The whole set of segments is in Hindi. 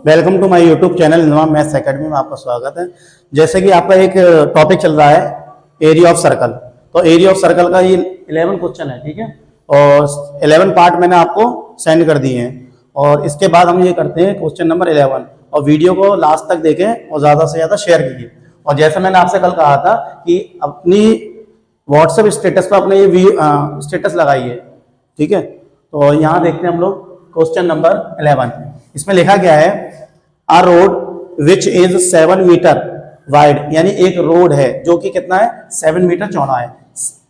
Welcome to my YouTube channel Nava maths academy में आपका स्वागत है। जैसे कि आपका एक टॉपिक चल रहा है एरिया ऑफ सर्कल, तो एरिया ऑफ सर्कल का ये 11 क्वेश्चन है, ठीक है। और 11 पार्ट मैंने आपको सेंड कर दिए हैं और इसके बाद हम ये करते हैं क्वेश्चन नंबर 11 और वीडियो को लास्ट तक देखें और ज़्यादा से ज़्यादा शेयर कीजिए। और जैसे मैंने आपसे कल कहा था कि अपनी व्हाट्सएप स्टेटस पर अपने ये स्टेटस लगाइए, ठीक है। तो यहाँ देखते हैं हम लोग क्वेश्चन नंबर 11। इसमें लिखा गया है a road which is 7 metre wide, यानी एक रोड है जो कि कितना है 7 मीटर चौड़ा है,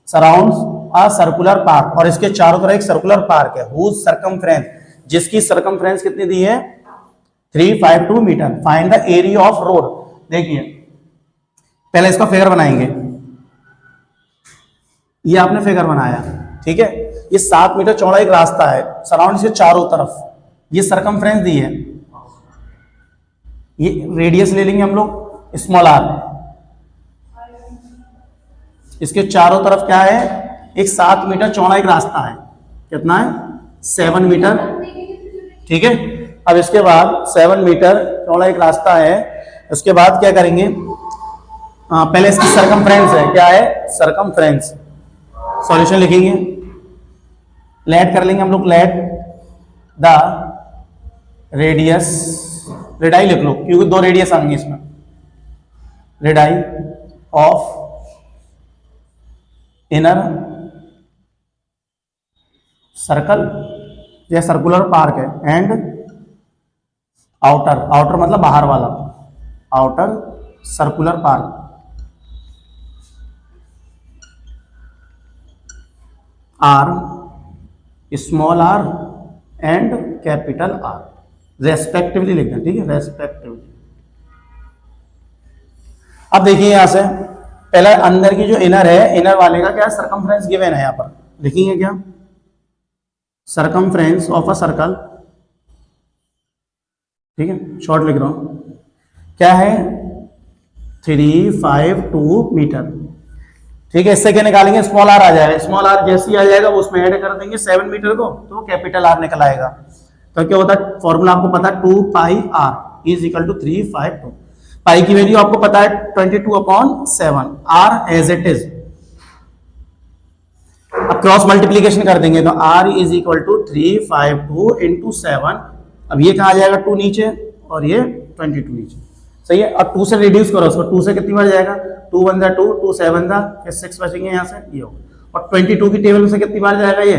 सराउंड्स अ सर्कुलर पार्क, और इसके चारों तरफ एक सर्कुलर पार्क है, हुज सर्कमफ्रेंस, जिसकी सर्कमफ्रेंस कितनी दी है 352 metre. Find the area of road. देखिए पहले इसका फिगर बनाएंगे, ये आपने फिगर बनाया, ठीक है। ये 7 मीटर चौड़ा एक रास्ता है, सराउंड इसके चारों तरफ, ये सर्कमफ्रेंस दी है, ये रेडियस ले लेंगे हम लोग स्मॉल आर, इसके चारों तरफ क्या है एक 7 मीटर चौड़ा एक रास्ता है, कितना है 7 मीटर, ठीक है। अब इसके बाद 7 मीटर चौड़ा एक रास्ता है, उसके बाद क्या करेंगे, पहले इसकी सर्कमफ्रेंस है, क्या है सर्कमफ्रेंस, सॉल्यूशन लिखेंगे, लेट कर लेंगे हम लोग, लेट द रेडियस, रेडाई लिख लो क्योंकि 2 रेडियस आएंगे इसमें, रेडाई ऑफ इनर सर्कल, यह सर्कुलर पार्क है, एंड आउटर, आउटर मतलब बाहर वाला, outer circular park, R small R and capital R respectively लिख दें, ठीक है, रेस्पेक्टिवली। अब देखिए यहां से पहले अंदर की जो इनर है, इनर वाले का क्या सर्कमफ्रेंस गिवन है, यहां पर लिखेंगे क्या सर्कमफ्रेंस ऑफ अ सर्कल, ठीक है, शॉर्ट लिख रहा हूं, क्या है 352 मीटर, ठीक है। इससे क्या निकालेंगे स्मॉल आर आ जाएगा, स्मॉल आर जैसे ही आ जाएगा वो उसमें ऐड कर देंगे 7 मीटर को, तो कैपिटल आर निकल आएगा। तो क्या होता है फॉर्मूला आपको पता है 2 pi R is equal to 352, pi की वैल्यू आपको पता है 22/7, आर एज इट इज। अब क्रॉस मल्टीप्लीकेशन कर देंगे तो R is equal to 352 into 7, अब ये कहा जाएगा 2 नीचे और ये 22 नीचे, सही है। और 2 से रिड्यूस करो उसको, 2 से कितनी बार जाएगा 2 1 जा 2, 2 7 जा, फिर 6 बचेंगे यहाँ से, ये होगा। और 22 की टेबल में से कितनी बार जाएगा, ये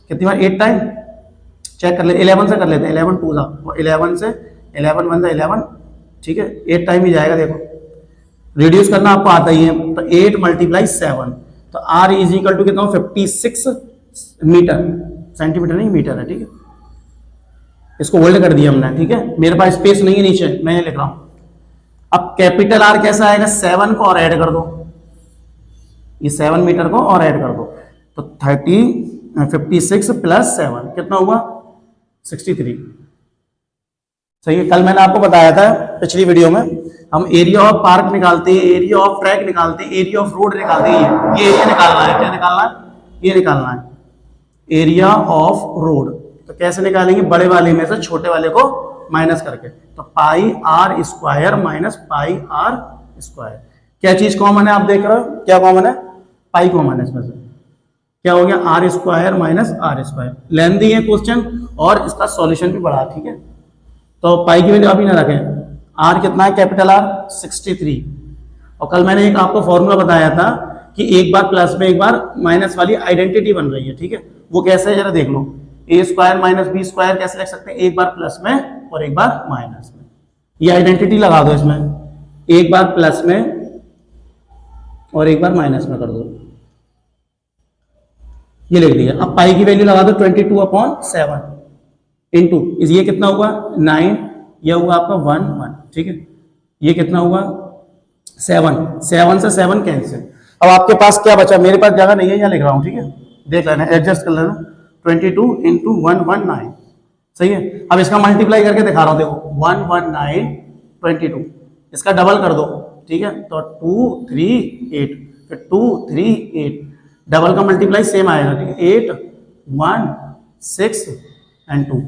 कितनी बार 8 टाइम, चेक कर ले, 11 से कर लेते हैं, 11 2 जा, 11 से 11 1 जा 11, ठीक है, 8 टाइम ही जाएगा। देखो रिड्यूस करना आपको आता ही है, तो 8 × 7, तो आर इज इक्वल टू कितना 56 मीटर, सेंटीमीटर नहीं मीटर है, ठीक है। इसको होल्ड कर दिया हमने, ठीक है, मेरे पास स्पेस नहीं है नीचे, मैं ये लिख रहा हूं। अब कैपिटल आर कैसा आएगा, 7 को और ऐड कर दो, ये 7 मीटर को और ऐड कर दो, तो 56 + 7 कितना हुआ 63, सही है। कल मैंने आपको बताया था पिछली वीडियो में, हम एरिया ऑफ पार्क निकालते हैं, एरिया ऑफ ट्रैक निकालते हैं, एरिया ऑफ रोड निकालते हैं, ये एरिया निकालना है, क्या निकालना है, ये निकालना है एरिया ऑफ रोड। तो कैसे निकालेंगे, बड़े वाले में से छोटे वाले को माइनस करके, तो pi are square minus pi are square, क्या चीज कॉमन है आप देख रहे हो, क्या कॉमन है, पाई कॉमन है, इसमें से क्या हो गया R square minus R square. Lengthy है क्वेश्चन और इसका सॉल्यूशन भी बड़ा, ठीक है। तो पाई की वैल्यू अभी ना रखें, आर कितना है कैपिटल आर 63, और कल मैंने एक आपको फॉर्मूला बताया था कि एक बार प्लस में एक बार माइनस वाली आइडेंटिटी बन रही है, ठीक है, वो कैसे है जरा देख लो, a square minus B square कैसे लिख सकते हैं, एक बार प्लस में और एक बार माइनस में, ये आइडेंटिटी लगा दो इसमें, एक बार प्लस में और एक बार माइनस में कर दो, ये लिख दिया। अब पाई की वैल्यू लगा दो 22/7 इंटू, ये कितना हुआ 9, ये हुआ आपका 1 1, ठीक है, ये कितना हुआ 7, 7 से 7 कैंसिल। अब आपके पास क्या बचा, मेरे पास जगह नहीं है, यहाँ लिख रहा हूँ, ठीक है, देख लेना एडजस्ट कर लेना, 22 इंटू 119, सही है। अब इसका मल्टीप्लाई करके दिखा रहा हूं, देखो 119 22, इसका डबल कर दो, ठीक है, तो 2 3 8, फिर 2 3 8, डबल का मल्टीप्लाई सेम आएगा, ठीक है, 8 1 6 एंड 2,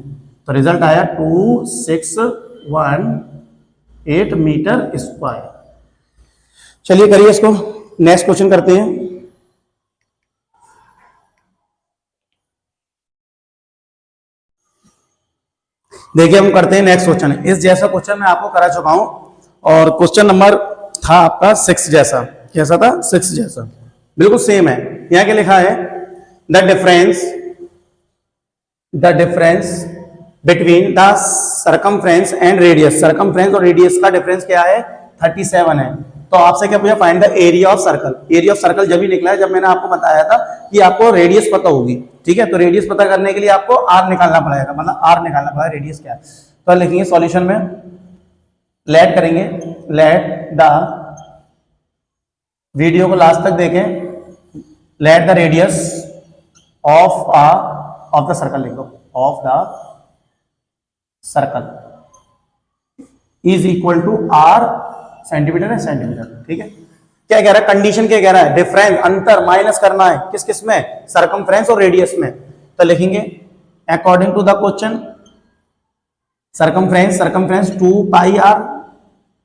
तो रिजल्ट आया 2 6 18 मीटर स्क्वायर। चलिए करिए इसको, नेक्स्ट क्वेश्चन करते हैं। देखिए हम करते हैं नेक्स्ट क्वेश्चन। इस जैसा क्वेश्चन मैं आपको करा चुका हूं और क्वेश्चन नंबर था आपका 6 जैसा। कैसा था? 6 जैसा, बिल्कुल सेम है। यहां क्या लिखा है? The difference between the circumference and radius. Circumference और रेडियस का डिफरेंस क्या है? 37 है। तो आपसे क्या पूछा? Find the area of circle. Area of circle जब ही निकला है जब मैंने आपको बताया था कि आपको रेडियस पता होगी। ठीक है, तो रेडियस पता करने के लिए आपको आर निकालना पड़ेगा, मतलब आर निकालना पड़ेगा रेडियस क्या है। तो लिखेंगे सॉल्यूशन में, लेट करेंगे, लेट द, वीडियो को लास्ट तक देखें, let the radius of the circle लिखो, of the circle is equal to are, centimetre है, सेंटीमीटर। ठीक है, क्या कह रहा है? कंडीशन क्या कह रहा है? डिफरेंस, अंतर माइनस करना है किस किस में? सर्कमफ्रेंस और रेडियस में। तो लिखेंगे according to the question, circumference 2 pi r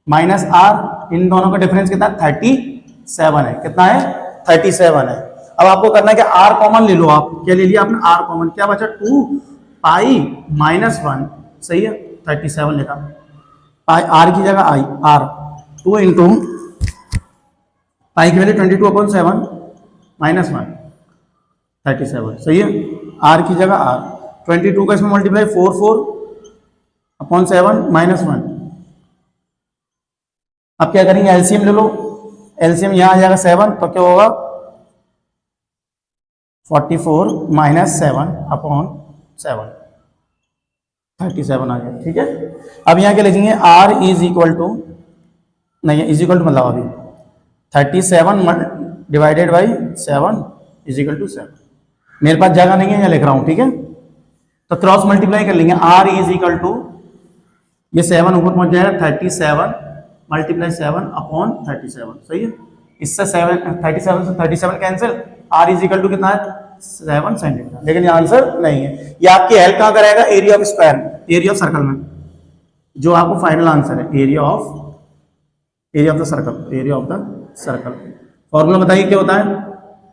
minus r, इन दोनों का डिफरेंस कितना? 37 है। कितना है? 37 है। अब आपको करना है कि आर कॉमन ले लो। आप क्या ले लिया आपने? R common. क्या बचा? 2 पाई माइनस 1, सही है, 37 लिखा। पाई आर की जगह आई, आर 2 इंटू पाई की वैल्यू 22/7 माइनस 1, 37, सही है। आर की जगह आर, 22 का इसमें मल्टीप्लाई 4/7 माइनस 1। अब क्या करेंगे? एलसीएम ले लो। एलसीएम यहां आ जाएगा 7, तो क्या होगा? 44 माइनस 7/7, 37 आ गया। ठीक है, अब यहां क्या लिखेंगे? आर इज इक्वल टू, नहीं इज इक्वल टू मतलब अभी 37 divided by 7 is equal to 7। मेरे पास जगह नहीं है, यहाँ लिख रहा हूं। ठीक है, तो क्रॉस मल्टीप्लाई कर लेंगे। आर इज इक्वल टू, ये 7 ऊपर पहुंच जाएगा, 37 मल्टीप्लाई 7/37, सही है। इससे 37 से 37 cancel, R is equal to कितना है? 7 सेंटीमीटर। लेकिन ये आंसर नहीं है। ये आपकी हेल्प कहां कराएगा? Area of square, area of circle में, जो आपको फाइनल आंसर है area of the circle, area of the circle. Formula बताइए क्या होता है?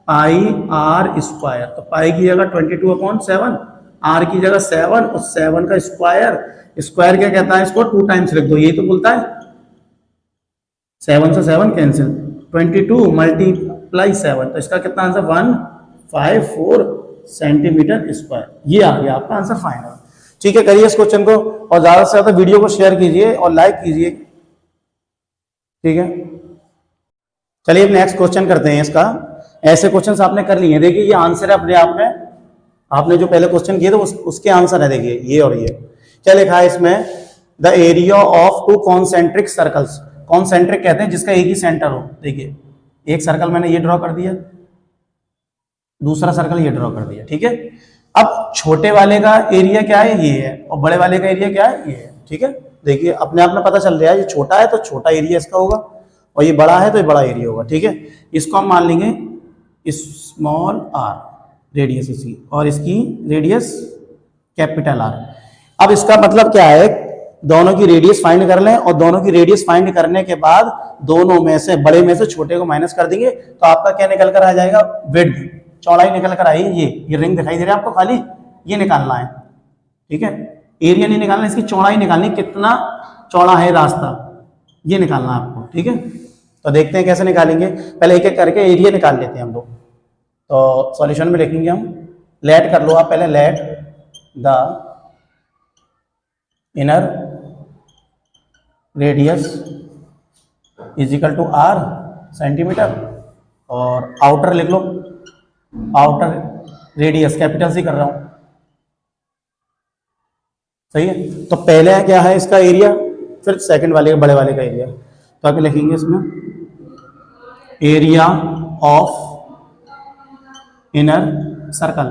पाई आर स्क्वायर। तो पाई की जगह 22/7, आर की जगह 7 और 7 का स्क्वायर। स्क्वायर क्या कहता है? इसको 2 टाइम्स लिख दो, यही तो बोलता है। 7 से 7 कैंसिल, 22 मल्टीप्लाई 7, तो इसका कितना आंसर? 154 centimetre square. ये आ गया आपका आंसर फाइनल। ठीक है, करिए इस क्वेश्चन को और ज्यादा से ज्यादा वीडियो को शेयर कीजिए और लाइक कीजिए। ठीक है, चलिए नेक्स्ट क्वेश्चन करते हैं इसका। ऐसे क्वेश्चंस आपने कर लिए। देखिए ये आंसर है अपने आप में, आपने जो पहले क्वेश्चन किए थे उसके आंसर है। देखिए ये और ये क्या लिखा है इसमें? The area of 2 concentric circles. Concentric कहते हैं जिसका एक ही सेंटर हो। देखिए एक सर्कल मैंने ये ड्रॉ कर दिया, दूसरा सर्कल ये ड्रॉ कर दिया। ठीक है, अब छोटे वाले का एरिया क्या है? ये है, और बड़े वाले का एरिया क्या है? ये है। ठीक है, देखिए अपने आप में पता चल रहा है, ये छोटा है तो छोटा एरिया इसका होगा, और ये बड़ा है तो ये बड़ा एरिया होगा। ठीक है, इसको हम मान लेंगे स्मॉल आर रेडियस इसकी, और इसकी रेडियस कैपिटल आर। अब इसका मतलब क्या है? दोनों की रेडियस फाइंड कर लें, और दोनों की रेडियस फाइंड करने के बाद दोनों में से, बड़े में से छोटे को माइनस कर देंगे, तो आपका क्या निकल कर आ जाएगा? विड्थ, चौड़ाई निकल कर आई। ये रिंग दिखाई दे रहा है आपको, खाली ये निकालना है। ठीक है, एरिया नहीं निकालना, इसकी चौड़ाई निकालनी, कितना चौड़ा है रास्ता, ये निकालना है आपको। ठीक है, तो देखते हैं कैसे निकालेंगे। पहले एक एक करके एरिया निकाल लेते हैं हम लोग। तो सॉल्यूशन में लिखेंगे हम, लेट कर लो आप पहले, let the inner radius is equal to are centimetre, और आउटर लिख लो, आउटर रेडियस कैपिटल सी कर रहा हूं, सही है। तो पहले क्या है इसका एरिया, फिर सेकंड वाले बड़े वाले का एरिया। तो आगे लिखेंगे इसमें एरिया ऑफ इनर सर्कल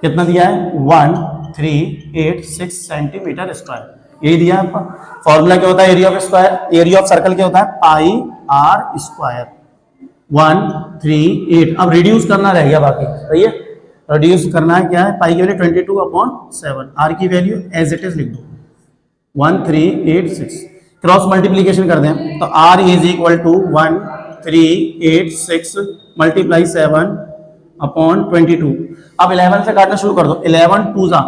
कितना दिया है? 1386 सेंटीमीटर स्क्वायर, यही दिया आपका। फॉर्मूला क्या होता है area of square? Area of circle क्या होता है? पाई आर स्क्वायर 138। अब रिड्यूस करना रह गया बाकी, सही है। रिड्यूस करना है क्या है? पाई की वैल्यू 22/7, आर की वैल्यू एज इट इज लिख दो 1386। क्रॉस मल्टीप्लीकेशन कर दें तो r is equal to 1386 multiply 7 upon 22। अब 11 से काटना शुरू कर दो, 11 टू जा,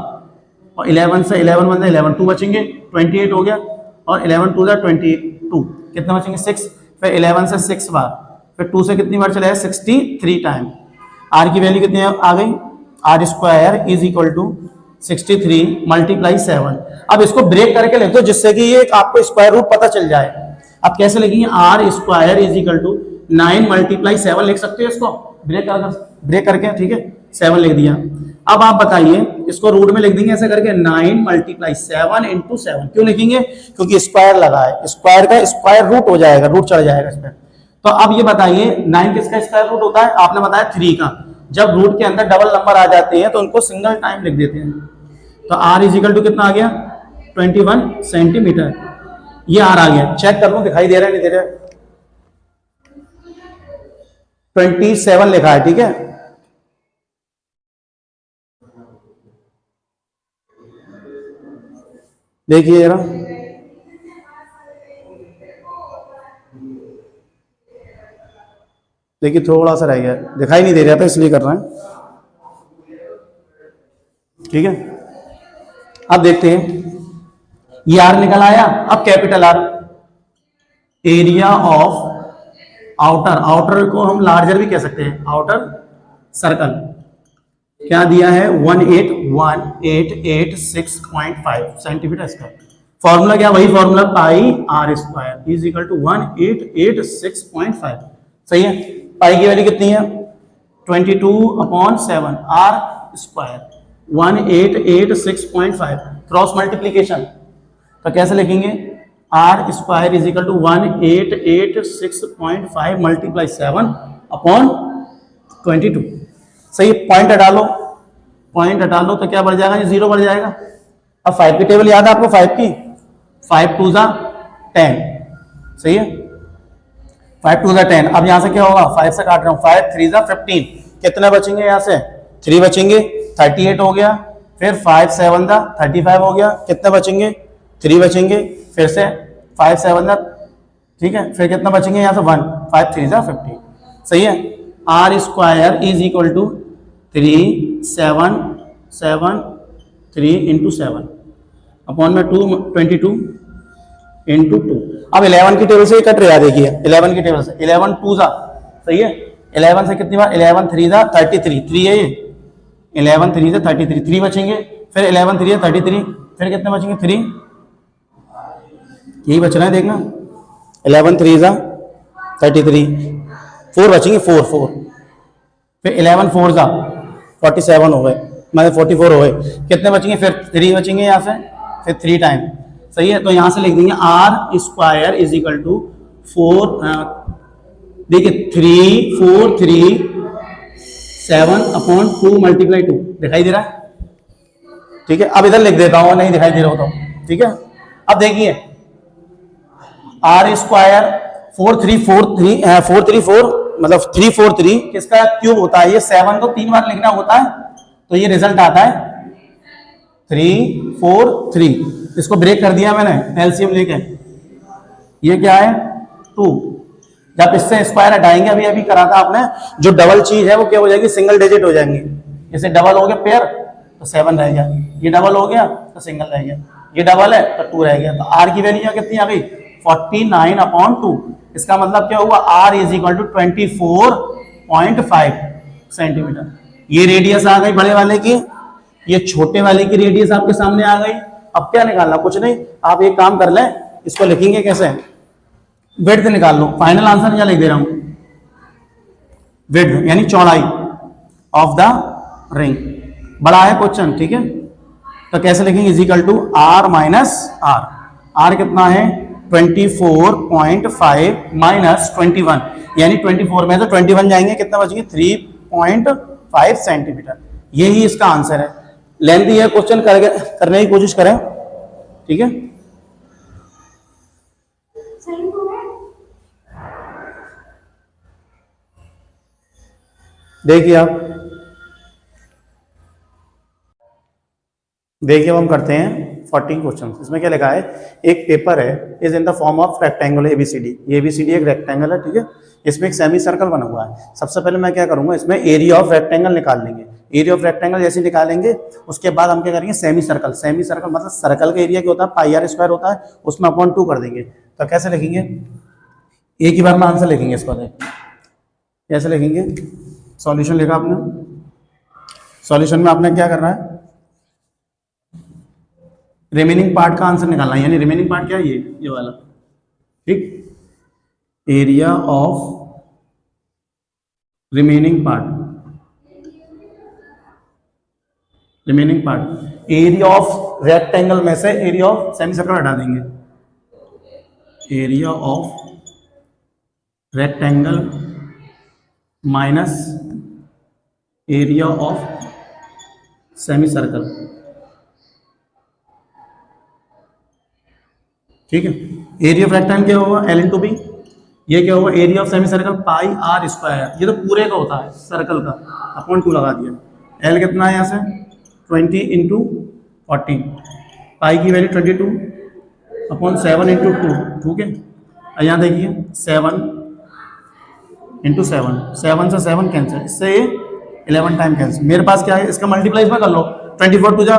और 11 से 11 बन 11 2 बचेंगे, 28 हो गया, और 11 टू जा 22, कितने बचेंगे 6, फिर 11 से 6 बार, फिर 2 से कितनी बार चला है 63 टाइम। r की वैल्यू कितनी आ गई, R square is equal to 63 multiply 7। अब इसको ब्रेक करके लिख दो जिससे कि ये आपको स्क्वायर रूट पता चल जाए। अब कैसे लिखेंगे, R square is equal to 9 multiply 7 लिख सकते हो इसको ब्रेक करके, ठीक है 7 लिख दिया। अब आप बताइए इसको रूट में लिख देंगे ऐसे करके 9 मल्टीप्लाई 7 इंटू 7, क्यों लिखेंगे, क्योंकि स्क्वायर लगा है, स्क्वायर का स्क्वायर रूट हो जाएगा, रूट चढ़ जाएगा इस पर। तो अब ये बताइए 9 किसका स्क्वायर रूट होता है, आपने बताया 3 का। जब रूट के अंदर डबल नंबर आ जाते हैं तो उनको सिंगल टाइम लिख देते हैं। तो r इज इक्वल टू कितना आ गया 21 सेंटीमीटर, ये r आ गया। चेक कर लो दिखाई दे रहा है नहीं दे रहा है, 27 लिखा है, ठीक है। देखिए जरा, देखिए थोड़ा सा रह गया, दिखाई नहीं दे रहा था इसलिए कर रहे हैं, ठीक है। अब देखते हैं, ये आर निकल आया। अब capital R, area of outer को हम लार्जर भी कह सकते हैं, आउटर सर्कल क्या दिया है 18186.5 सेंटीमीटर स्क्वायर। फॉर्मूला क्या, वही formula pi are square is equal to 1886.5, सही है। पाई की वैल्यू कितनी है 22/7 आर स्क्वायर 1886.5। क्रॉस मल्टीप्लीकेशन तो कैसे लिखेंगे, R square is equal to 1886.5 multiply 7 upon 22, सही। पॉइंट हटा लो, तो क्या बढ़ जाएगा, ये 0 बढ़ जाएगा। अब 5 की टेबल याद है आपको, 5 की, 5 2 जा 10, सही है, 5 2 जा 10। अब यहां से क्या होगा, 5 से काट रहा हूं, 5 3 जा 15, कितने बचेंगे यहाँ से 3 बचेंगे, 38 हो गया। फिर 5 7 जा 35 हो गया, कितने बचेंगे 3 बचेंगे, फिर से 5 7 जा, ठीक है, फिर कितना बचेंगे यहाँ से 1, 5 3 जा 15, सही है। R square is equal to 3 into 7 upon में 22 इंटू 2। अब 11 की टेबल से ये कट रहा है, देखिए 11 की टेबल से 11 2 जा, सही है। 11 से कितनी बार, 11 3 जा 33, 3 है ये, 11 3 जा 33, 3 बचेंगे, फिर 11 3 जा 33, फिर कितने बचेंगे 3, यही बच रहा है देखना, 11 3 जा 33, 4 बचेंगे, 4 फिर 11 4 जा 47 हो गए, मतलब 44 हो गए, कितने बचेंगे, फिर 3 बचेंगे यहाँ से, फिर 3 टाइम, सही है। तो यहाँ से लिख देंगे R square is equal to 4, देखिए 3 4 3 7 अपॉन 2 मल्टीप्लाई 2, दिखाई दे रहा है, ठीक है। अब इधर लिख देता हूँ, नहीं दिखाई दे रहा हो तो, ठीक है। अब देखिए आर स्क्वायर 4 मतलब 343 किसका क्यूब होता है, ये 7 को 3 बार लिखना होता है, तो ये रिजल्ट आता है 343। इसको ब्रेक कर दिया मैंने एलसीएम लेके, ये क्या है 2। जब इससे स्क्वायर हटाएंगे, अभी करा था आपने, जो डबल चीज है वो क्या हो जाएगी, सिंगल डिजिट हो जाएंगे। जैसे डबल हो गया पेयर तो 7 रह गया, ये डबल हो गया तो सिंगल रह गया, ये डबल है तो 2 रह गया। तो आर की वैल्यू कितनी आ गई 49/2। इसका मतलब क्या हुआ, R is equal to 24.5 centimetre. ये रेडियस आ गई बड़े वाले की, ये छोटे वाले की रेडियस आपके सामने आ गई। अब क्या निकालना, कुछ नहीं, आप एक काम कर लें, इसको लिखेंगे कैसे, विड्थ निकाल लो। फाइनल आंसर क्या लिख दे रहा हूं, विड्थ यानी चौड़ाई ऑफ द रिंग, बड़ा है क्वेश्चन, ठीक है। तो कैसे लिखेंगे, is equal to R minus R, आर कितना है 24.5 माइनस 21, यानी 24 में तो 21 जाएंगे, कितना बचेंगे 3.5 सेंटीमीटर। यही इसका आंसर है। लेंथी है क्वेश्चन, करने की कोशिश करें, ठीक है। देखिए आप, देखिए अब हम करते हैं 14 क्वेश्चन। इसमें क्या लिखा है, एक पेपर है, is in the form of rectangle ABCD. ये एबीसीडी एक रेक्टेंगल है, ठीक है। इसमें एक सेमी सर्कल बना हुआ है। सबसे पहले मैं क्या करूंगा, इसमें एरिया ऑफ रेक्टेंगल निकाल लेंगे। एरिया ऑफ रेक्टेंगल जैसे निकालेंगे उसके बाद हम क्या करेंगे, सेमी सर्कल। सेमी सर्कल मतलब सर्कल का एरिया क्या होता है, पाई आर स्क्वायर होता है, उसमें अपॉन 2 कर देंगे। तो कैसे लिखेंगे, एक ही बार में आंसर लिखेंगे इसको। कैसे लिखेंगे, सॉल्यूशन लिखा आपने, सॉल्यूशन में आपने क्या करना है, रिमेनिंग पार्ट का आंसर निकालना है। यानी रिमेनिंग पार्ट क्या है, ये वाला, ठीक। Area of remaining part, remaining part, area of rectangle में से एरिया ऑफ सेमी सर्कल हटा देंगे। Area of rectangle minus area of semi circle, ठीक है। एरिया ऑफ रेक्टेंगल क्या होगा, एल इंटू बी। ये क्या होगा, area of semicircle pi are square. ये तो पूरे का होता है सर्कल का, अपॉन 2 लगा दिया। एल कितना है यहाँ से 20 इंटू 14, पाई की वैल्यू 22 अपॉन 7 इंटू 2, ठीक है। यहाँ देखिए 7 इंटू 7 से 7 कैंसिल, इससे 11 टाइम कैंसिल। मेरे पास क्या है, इसका मल्टीप्लाई इसमें कर लो, 24 टू जा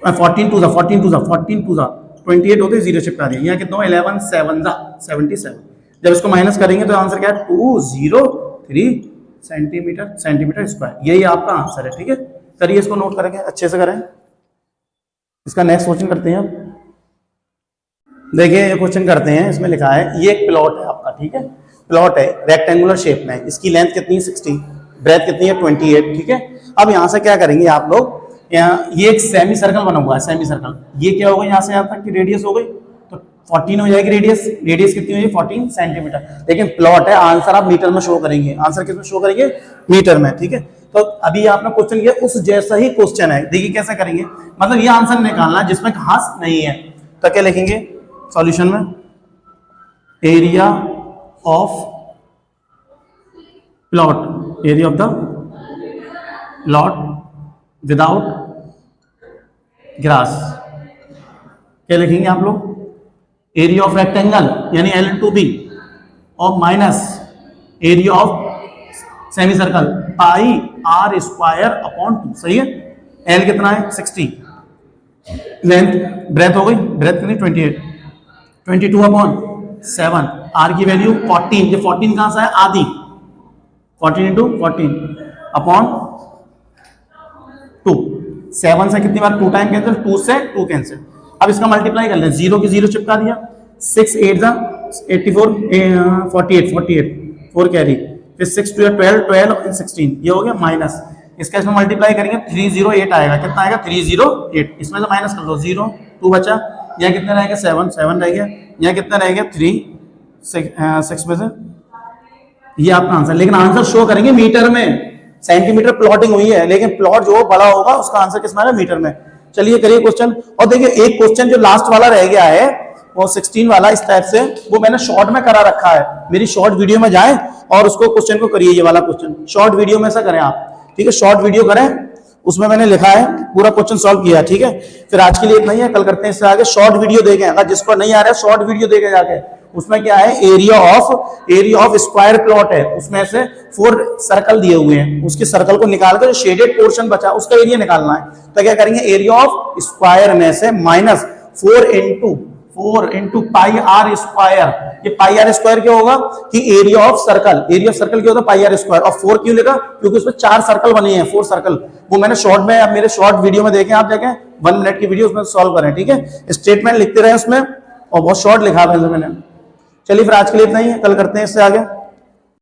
14 टू जा 14 टू जा 14 टू जा 28 होते, 0 चिपका दिया। यहाँ कितना 11 7 जा 77। जब इसको माइनस करेंगे तो आंसर क्या है, 203 सेंटीमीटर स्क्वायर। यही आपका आंसर है, ठीक है। करिए इसको, नोट करेंगे, अच्छे से करें। इसका नेक्स्ट क्वेश्चन करते हैं। देखिए ये क्वेश्चन करते हैं, इसमें लिखा है, ये एक प्लॉट है आपका, ठीक है। प्लॉट है, रेक्टेंगुलर शेप में, इसकी लेंथ कितनी है 60, ब्रेथ कितनी है 28, ठीक है। अब यहाँ से क्या करेंगे आप लोग, यहाँ ये एक सेमी सर्कल बना हुआ है, सेमी सर्कल। ये क्या होगा, यहाँ से यहाँ तक की रेडियस हो गई, तो 14 हो जाएगी रेडियस। रेडियस कितनी हो जाएगी 14 सेंटीमीटर। लेकिन प्लॉट है, आंसर आप मीटर में शो करेंगे। आंसर किस में शो करेंगे, मीटर में, ठीक है। तो अभी आपने क्वेश्चन किया, उस जैसा ही क्वेश्चन है। देखिए कैसे करेंगे, मतलब ये आंसर निकालना जिसमें घास नहीं है। तो क्या लिखेंगे सॉल्यूशन में, area of plot, area of the plot without grass. क्या लिखेंगे आप लोग, एरिया ऑफ रेक्टेंगल यानी एल इंटू बी और minus area of semicircle pi are square upon 2, सही है। एल कितना है 60, लेंथ ब्रेथ हो गई, ब्रेथ कितनी 28, 22 अपॉन 7, आर की वैल्यू 14, ये 14 कहां से है, आधी, 14 इंटू 14 अपॉन 2। 7 से कितनी बार 2 टाइम कैंसिल, 2 से 2 कैंसिल। अब इसका मल्टीप्लाई कर लें, 0 की 0 चिपका दिया, 6 8 जा 84 48 4 कैरी, फिर 6 2 12 12 और 16, ये हो गया माइनस। इसका इसमें मल्टीप्लाई करेंगे 308 आएगा। कितना आएगा 308, इसमें से माइनस कर लो, 0 2 बचा, यहाँ कितने रहेंगे 7 7 रह गया, यहाँ कितना रहेगा 3 6 में से, ये आपका आंसर। लेकिन आंसर शो करेंगे मीटर में, सेंटीमीटर प्लॉटिंग हुई है, लेकिन प्लॉट जो बड़ा होगा उसका आंसर किस में आएगा, मीटर में। चलिए करिए क्वेश्चन। और देखिए एक क्वेश्चन जो लास्ट वाला रह गया है वो 16 वाला, इस टाइप से, वो मैंने शॉर्ट में करा रखा है। मेरी शॉर्ट वीडियो में जाएं और उसको क्वेश्चन को करिए, ये वाला क्वेश्चन शॉर्ट वीडियो में से करें आप, ठीक है। शॉर्ट वीडियो करें, उसमें मैंने लिखा है, पूरा क्वेश्चन सॉल्व किया, ठीक है। फिर आज के लिए इतना ही है, कल करते हैं इससे आगे। शॉर्ट वीडियो देखें, अगर जिसको नहीं आ रहा है शॉर्ट वीडियो देखे जाके, उसमें क्या है, एरिया ऑफ स्क्वायर प्लॉट है, उसमें से 4 सर्कल दिए हुए हैं, उसके सर्कल को निकाल कर जो शेडेड पोर्शन बचा उसका एरिया निकालना है। तो क्या करेंगे, एरिया ऑफ स्क्वायर में से minus 4 into pi are square. ये पाई आर स्क्वायर क्या होगा कि area of circle, area of circle क्या होता है पाई आर स्क्वायर। और 4 क्यों लिखा, क्योंकि उसमें 4 सर्कल बने हैं, 4 सर्कल। वो मैंने शॉर्ट में, अब मेरे शॉर्ट वीडियो में देखें, आप देखें 1 मिनट की वीडियो, उसमें सॉल्व करें, ठीक है। स्टेटमेंट लिखते रहे उसमें, और बहुत शॉर्ट लिखा है मैंने। चलिए फिर आज के लिए इतना ही है, कल करते हैं इससे आगे।